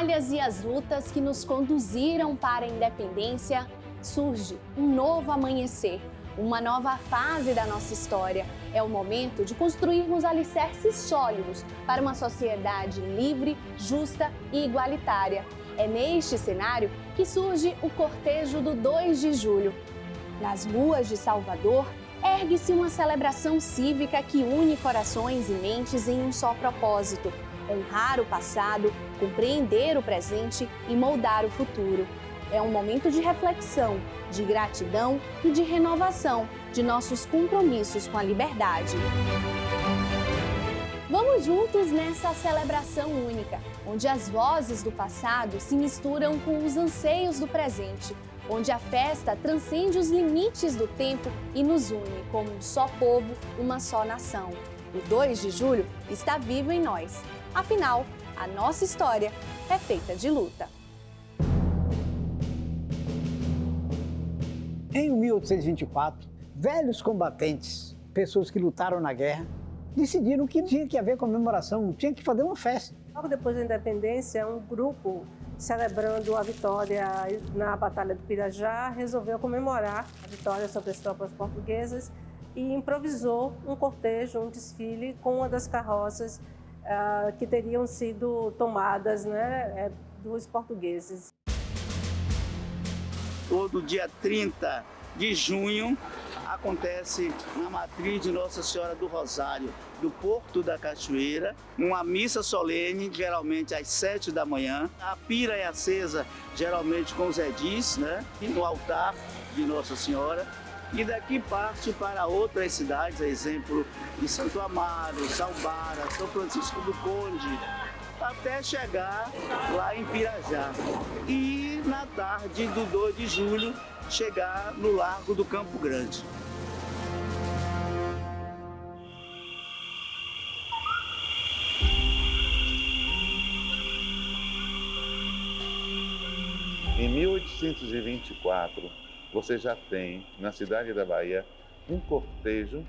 batalhas e as lutas que nos conduziram para a independência, surge um novo amanhecer, uma nova fase da nossa história. É o momento de construirmos alicerces sólidos para uma sociedade livre, justa e igualitária. É neste cenário que surge o cortejo do 2 de julho. Nas ruas de Salvador, ergue-se uma celebração cívica que une corações e mentes em um só propósito: honrar o passado, compreender o presente e moldar o futuro. É um momento de reflexão, de gratidão e de renovação de nossos compromissos com a liberdade. Vamos juntos nessa celebração única, onde as vozes do passado se misturam com os anseios do presente, onde a festa transcende os limites do tempo e nos une como um só povo, uma só nação. O 2 de julho está vivo em nós. Afinal, a nossa história é feita de luta. Em 1824, velhos combatentes, pessoas que lutaram na guerra, decidiram que tinha que haver comemoração, tinha que fazer uma festa. Logo depois da independência, um grupo celebrando a vitória na Batalha do Pirajá resolveu comemorar a vitória sobre as tropas portuguesas e improvisou um cortejo, um desfile com uma das carroças que teriam sido tomadas, dos portugueses. Todo dia 30 de junho acontece na matriz de Nossa Senhora do Rosário, do Porto da Cachoeira, uma missa solene, geralmente às 7 da manhã. A pira é acesa, geralmente com os edis, no altar de Nossa Senhora. E daqui parte para outras cidades, a exemplo de Santo Amaro, Salbara, São Francisco do Conde, até chegar lá em Pirajá. E na tarde do 2 de julho, chegar no Largo do Campo Grande. Em 1824, você já tem, na cidade da Bahia, um cortejo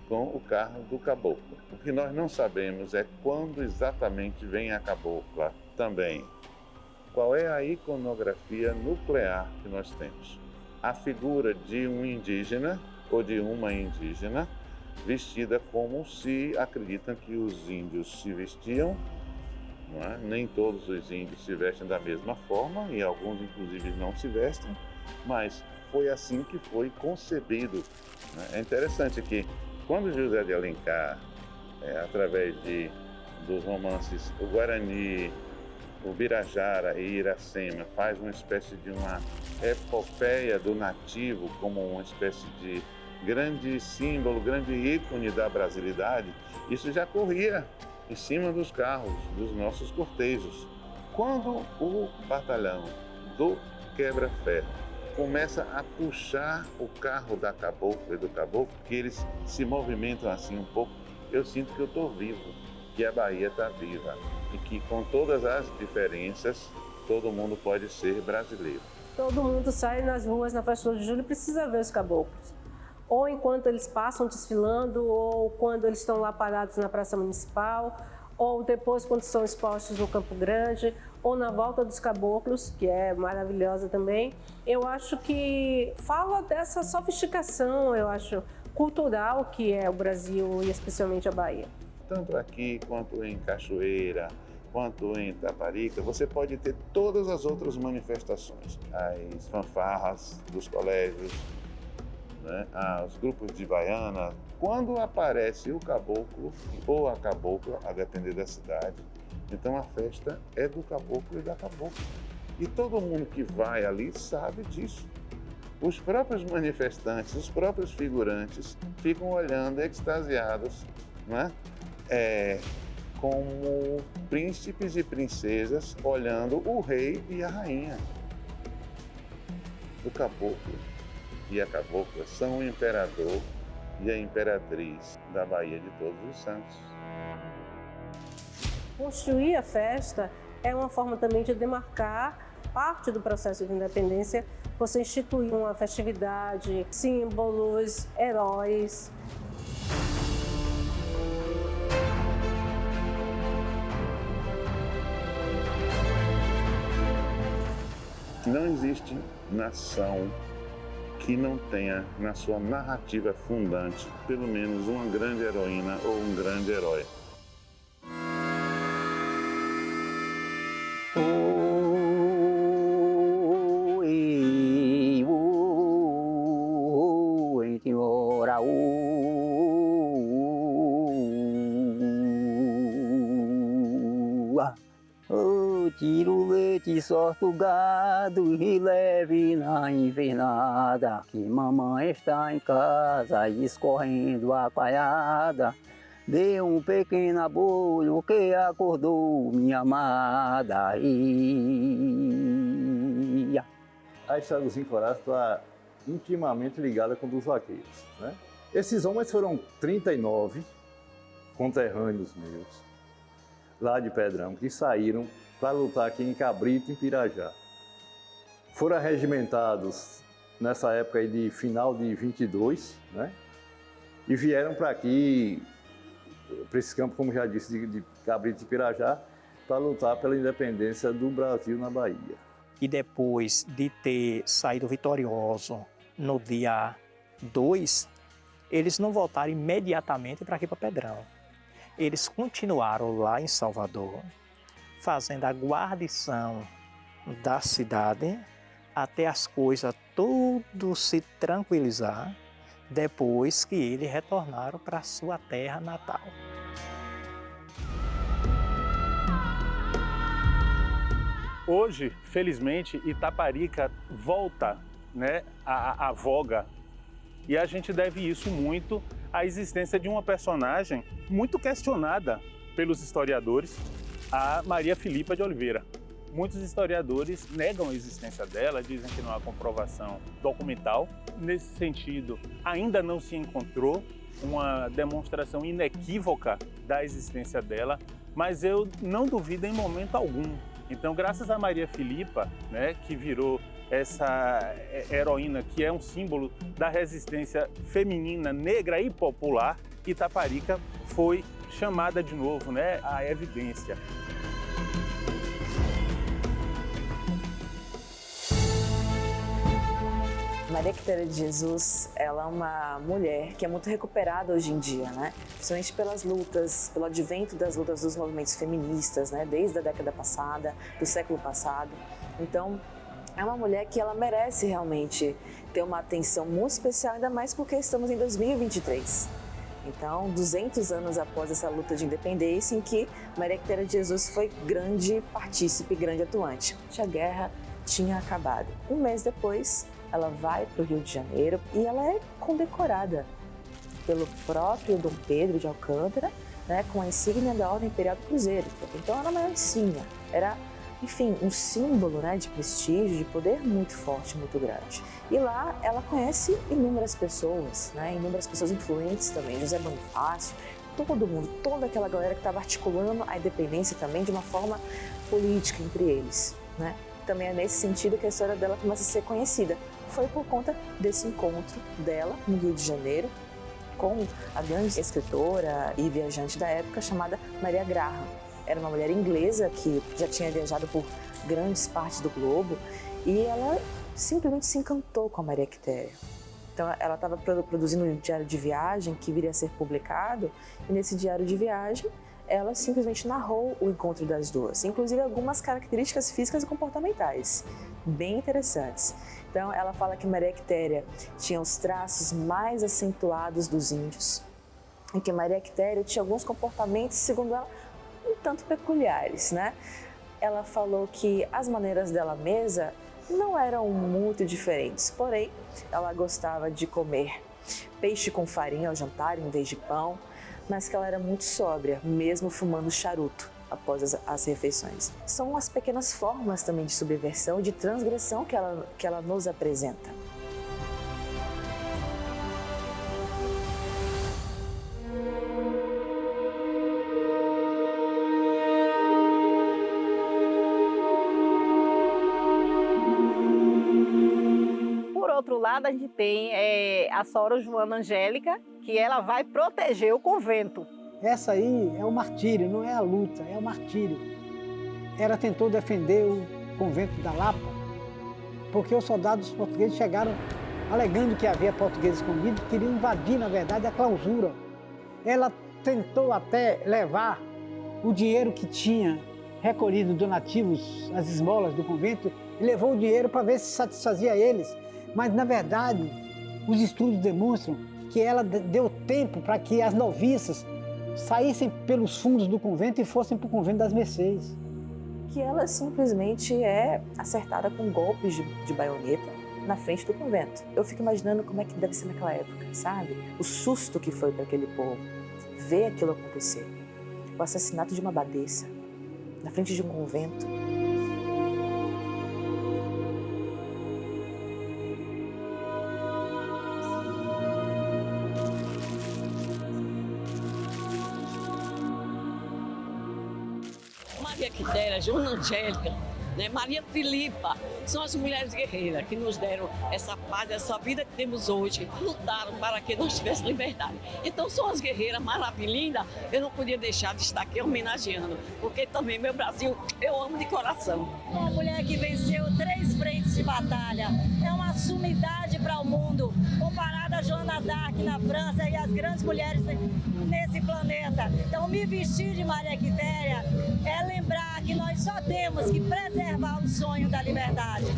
com o carro do caboclo. O que nós não sabemos é quando exatamente vem a cabocla também. Qual é a iconografia nuclear que nós temos? A figura de um indígena ou de uma indígena vestida como se acreditam que os índios se vestiam. Não é? Nem todos os índios se vestem da mesma forma e alguns inclusive não se vestem, mas foi assim que foi concebido. É interessante que quando José de Alencar, através dos romances O Guarani, o Birajara e Iracema, faz uma espécie de uma epopeia do nativo como uma espécie de grande símbolo, grande ícone da brasilidade, isso já corria em cima dos carros, dos nossos cortejos. Quando o batalhão do Quebra-Ferro começa a puxar o carro da cabocla e do caboclo, que eles se movimentam assim um pouco, eu sinto que eu estou vivo, que a Bahia está viva e que com todas as diferenças, todo mundo pode ser brasileiro. Todo mundo sai nas ruas na festa de julho e precisa ver os caboclos. Ou enquanto eles passam desfilando, ou quando eles estão lá parados na Praça Municipal, ou depois quando são expostos no Campo Grande, ou na Volta dos Caboclos, que é maravilhosa também. Eu acho que fala dessa sofisticação, eu acho, cultural que é o Brasil e especialmente a Bahia. Tanto aqui quanto em Cachoeira, quanto em Taparica, você pode ter todas as outras manifestações. As fanfarras dos colégios, os grupos de baiana. Quando aparece o caboclo ou a cabocla, a depender da cidade, então a festa é do caboclo e da cabocla. E todo mundo que vai ali sabe disso. Os próprios manifestantes, os próprios figurantes ficam olhando extasiados, como príncipes e princesas olhando o rei e a rainha. O caboclo e a cabocla são o imperador e a imperatriz da Bahia de Todos os Santos. Construir a festa é uma forma também de demarcar parte do processo de independência. Você instituir uma festividade, símbolos, heróis. Não existe nação que não tenha na sua narrativa fundante pelo menos uma grande heroína ou um grande herói. Tira o leite, sorta o gado e leve na invernada, que mamãe está em casa escorrendo a coalhada. Dê um pequeno abolho que acordou minha amada. A história dos Encorados está intimamente ligada com dos vaqueiros, né? Esses homens foram 39 conterrâneos meus, lá de Pedrão, que saíram para lutar aqui em Cabrito, em Pirajá. Foram arregimentados nessa época aí de final de 22, né? E vieram para aqui, para esse campo, como já disse, de Cabrito e Pirajá, para lutar pela independência do Brasil na Bahia. E depois de ter saído vitorioso no dia 2, eles não voltaram imediatamente para aqui, para Pedrão. Eles continuaram lá em Salvador, fazendo a guarnição da cidade até as coisas tudo se tranquilizar, depois que eles retornaram para a sua terra natal. Hoje, felizmente, Itaparica volta, né, à voga, e a gente deve isso muito à existência de uma personagem muito questionada pelos historiadores, a Maria Filipa de Oliveira. Muitos historiadores negam a existência dela, dizem que não há comprovação documental. Nesse sentido, ainda não se encontrou uma demonstração inequívoca da existência dela, mas eu não duvido em momento algum. Então, graças a Maria Filipa, né, que virou essa heroína que é um símbolo da resistência feminina, negra e popular, Itaparica foi chamada de novo, né, à evidência. Maria Quitéria de Jesus, ela é uma mulher que é muito recuperada hoje em dia, né? Principalmente pelas lutas, pelo advento das lutas dos movimentos feministas, né? Desde a década passada, do século passado. Então, é uma mulher que ela merece realmente ter uma atenção muito especial, ainda mais porque estamos em 2023. Então, 200 anos após essa luta de independência, em que Maria Quitéria de Jesus foi grande partícipe, grande atuante. A guerra tinha acabado. Um mês depois, ela vai para o Rio de Janeiro e ela é condecorada pelo próprio Dom Pedro de Alcântara, né, com a insígnia da Ordem Imperial do Cruzeiro. Então, era uma insígnia, era, enfim, um símbolo, né, de prestígio, de poder muito forte, muito grande. E lá ela conhece inúmeras pessoas, né, inúmeras pessoas influentes também, José Bonifácio, todo mundo, toda aquela galera que estava articulando a independência também de uma forma política entre eles, né? Também é nesse sentido que a história dela começa a ser conhecida. Foi por conta desse encontro dela no Rio de Janeiro com a grande escritora e viajante da época chamada Maria Graham. Era uma mulher inglesa que já tinha viajado por grandes partes do globo e ela simplesmente se encantou com a Maria Quitéria. Então ela estava produzindo um diário de viagem que viria a ser publicado e nesse diário de viagem ela simplesmente narrou o encontro das duas, inclusive algumas características físicas e comportamentais, bem interessantes. Então, ela fala que Maria Quitéria tinha os traços mais acentuados dos índios, e que Maria Quitéria tinha alguns comportamentos, segundo ela, um tanto peculiares, né? Ela falou que as maneiras dela mesa não eram muito diferentes, porém, ela gostava de comer peixe com farinha ao jantar em vez de pão, mas que ela era muito sóbria, mesmo fumando charuto após as refeições. São as pequenas formas também de subversão e de transgressão que ela nos apresenta. Por outro lado, a gente tem a Sora Joana Angélica, que ela vai proteger o convento. Essa aí é o martírio, não é a luta, é o martírio. Ela tentou defender o convento da Lapa porque os soldados portugueses chegaram alegando que havia portugueses escondidos, queriam invadir, na verdade, a clausura. Ela tentou até levar o dinheiro que tinha recolhido donativos, as esmolas do convento, e levou o dinheiro para ver se satisfazia eles. Mas, na verdade, os estudos demonstram que ela deu tempo para que as noviças saíssem pelos fundos do convento e fossem para o convento das Mercês. Que ela simplesmente é acertada com golpes de baioneta na frente do convento. Eu fico imaginando como é que deve ser naquela época, sabe? O susto que foi para aquele povo ver aquilo acontecer. O assassinato de uma abadesa na frente de um convento. Maria Quitéria, Joana Angélica, né, Maria Filipa, são as mulheres guerreiras que nos deram essa paz, essa vida que temos hoje, lutaram para que nós tivéssemos liberdade. Então são as guerreiras maravilhindas, eu não podia deixar de estar aqui homenageando, porque também meu Brasil eu amo de coração. Uma mulher que venceu 3 frentes de batalha, é uma sumidade para o mundo, comparada a Joana d'Arc na França e as grandes mulheres nesse planeta. Então me vestir de Maria Quitéria é lembrar que nós só temos que preservar o sonho da liberdade.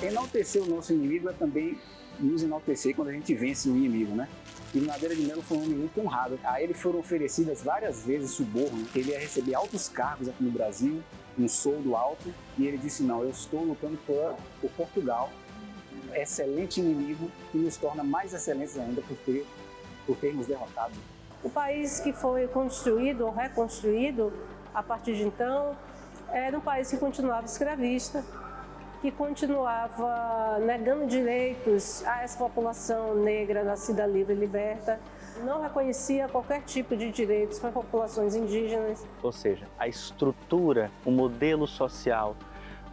Enaltecer o nosso inimigo é também nos enaltecer quando a gente vence o inimigo, né? E Madeira de Melo foi um homem muito honrado. A ele foram oferecidas várias vezes suborno. Ele ia receber altos cargos aqui no Brasil, um soldo alto, e ele disse, não, eu estou lutando por Portugal, excelente inimigo, que nos torna mais excelentes ainda por termos derrotado. O país que foi construído ou reconstruído a partir de então era um país que continuava escravista, que continuava negando direitos a essa população negra nascida livre e liberta, não reconhecia qualquer tipo de direitos para populações indígenas. Ou seja, a estrutura, o modelo social,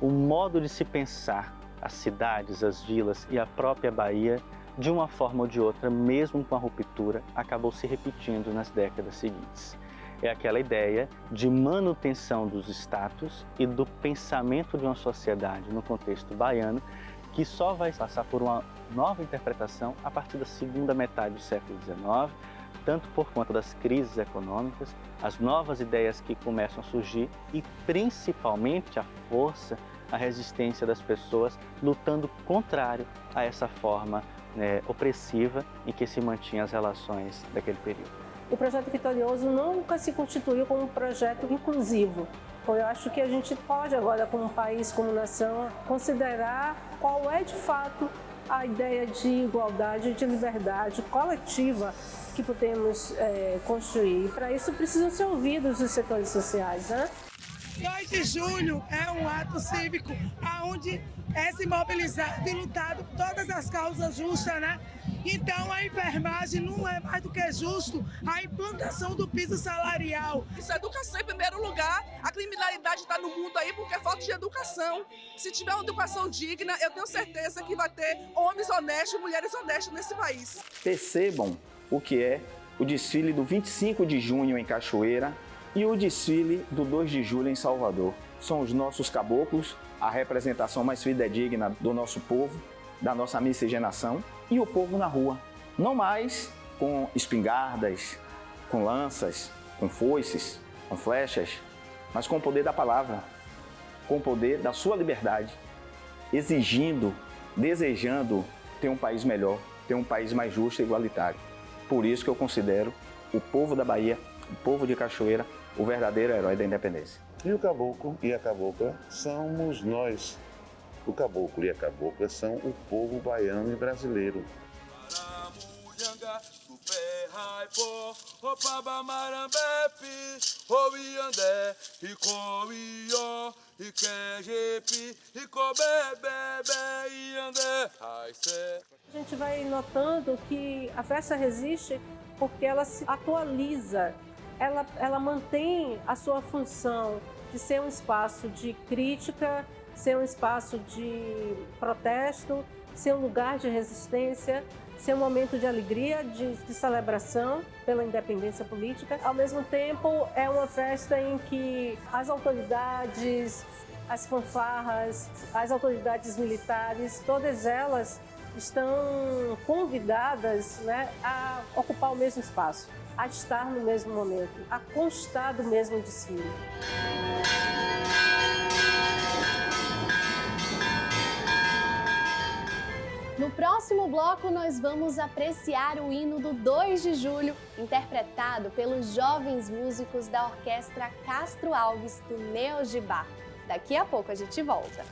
o modo de se pensar as cidades, as vilas e a própria Bahia, de uma forma ou de outra, mesmo com a ruptura, acabou se repetindo nas décadas seguintes. É aquela ideia de manutenção dos status e do pensamento de uma sociedade no contexto baiano que só vai passar por uma nova interpretação a partir da segunda metade do século XIX, tanto por conta das crises econômicas, as novas ideias que começam a surgir e principalmente a força, a resistência das pessoas lutando contrário a essa forma opressiva em que se mantinham as relações daquele período. O projeto Vitorioso nunca se constituiu como um projeto inclusivo. Eu acho que a gente pode agora, como país, como nação, considerar qual é de fato a ideia de igualdade, de liberdade coletiva que podemos construir. Para isso precisam ser ouvidos os setores sociais, né? 2 de julho é um ato cívico onde é se mobilizado e lutado por todas as causas justas, né? Então a enfermagem não é mais do que justo a implantação do piso salarial. Isso é educação em primeiro lugar. A criminalidade está no mundo aí porque é falta de educação. Se tiver uma educação digna, eu tenho certeza que vai ter homens honestos e mulheres honestas nesse país. Percebam o que é o desfile do 25 de junho em Cachoeira e o desfile do 2 de julho em Salvador. São os nossos caboclos, a representação mais fidedigna do nosso povo, da nossa miscigenação, e o povo na rua. Não mais com espingardas, com lanças, com foices, com flechas, mas com o poder da palavra, com o poder da sua liberdade, exigindo, desejando ter um país melhor, ter um país mais justo e igualitário. Por isso que eu considero o povo da Bahia, o povo de Cachoeira, o verdadeiro herói da independência. E o caboclo e a cabocla somos nós. O caboclo e a cabocla são o povo baiano e brasileiro. A gente vai notando que a festa resiste porque ela se atualiza, ela mantém a sua função de ser um espaço de crítica, ser um espaço de protesto, ser um lugar de resistência, ser um momento de alegria, de celebração pela independência política. Ao mesmo tempo, é uma festa em que as autoridades, as fanfarras, as autoridades militares, todas elas estão convidadas, né, a ocupar o mesmo espaço, a estar no mesmo momento, a constar do mesmo desfile. No próximo bloco, nós vamos apreciar o hino do 2 de julho, interpretado pelos jovens músicos da Orquestra Castro Alves do Neogibá. Daqui a pouco a gente volta.